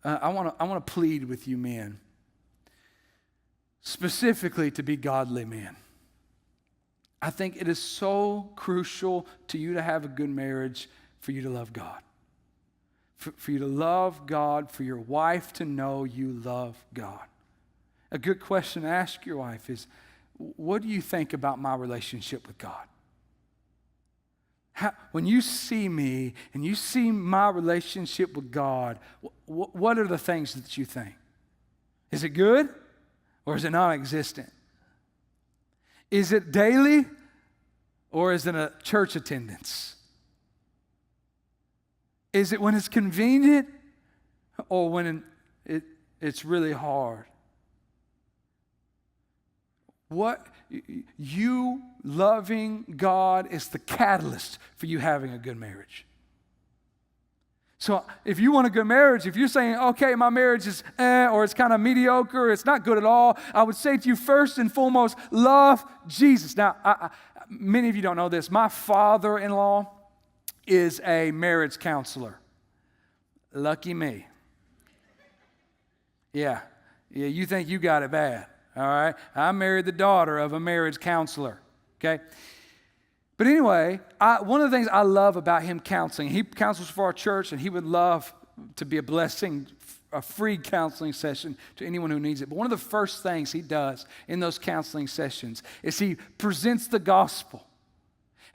I want to plead with you men, specifically to be godly men. I think it is so crucial to you to have a good marriage for you to love God. For you to love God, for your wife to know you love God. A good question to ask your wife is, what do you think about my relationship with God? When you see me and you see my relationship with God, what are the things that you think? Is it good or is it non-existent? Is it daily or is it a church attendance? Is it when it's convenient or when it's really hard? What you loving God is the catalyst for you having a good marriage. So if you want a good marriage, if you're saying, okay, my marriage is or it's kind of mediocre, it's not good at all, I would say to you first and foremost, love Jesus. Now, many of you don't know this. My father-in-law is a marriage counselor. Lucky me. Yeah, you think you got it bad. All right, I married the daughter of a marriage counselor, okay? But anyway, one of the things I love about him counseling, he counsels for our church, and he would love to be a blessing, a free counseling session to anyone who needs it. But one of the first things he does in those counseling sessions is he presents the gospel.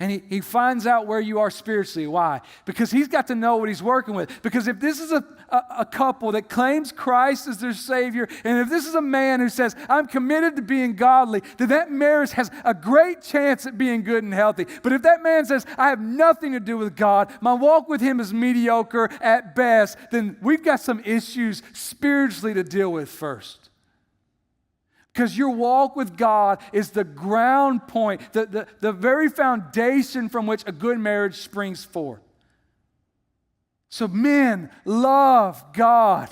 And he finds out where you are spiritually. Why? Because he's got to know what he's working with. Because if this is a couple that claims Christ as their Savior, and if this is a man who says, I'm committed to being godly, then that marriage has a great chance at being good and healthy. But if that man says, I have nothing to do with God, my walk with him is mediocre at best, then we've got some issues spiritually to deal with first. Because your walk with God is the ground point, the very foundation from which a good marriage springs forth. So men, love God.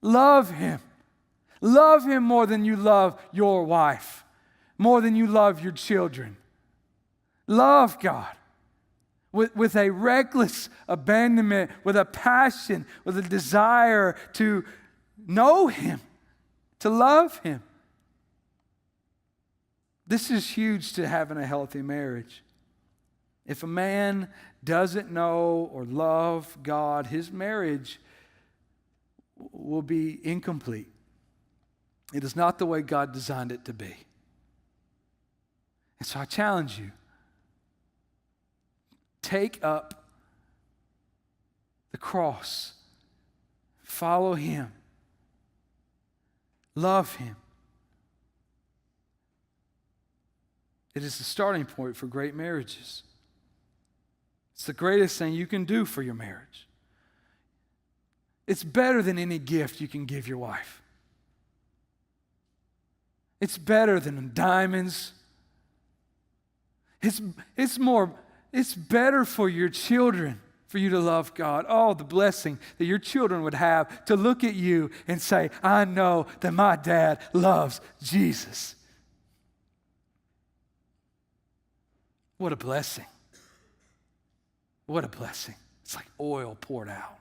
Love Him. Love Him more than you love your wife, more than you love your children. Love God with a reckless abandonment, with a passion, with a desire to know Him, to love Him. This is huge to having a healthy marriage. If a man doesn't know or love God, his marriage will be incomplete. It is not the way God designed it to be. And so I challenge you, take up the cross, follow Him, love Him. It is the starting point for great marriages. It's the greatest thing you can do for your marriage. It's better than any gift you can give your wife. It's better than diamonds. It's better for your children for you to love God. Oh, the blessing that your children would have to look at you and say, I know that my dad loves Jesus. What a blessing. What a blessing. It's like oil poured out.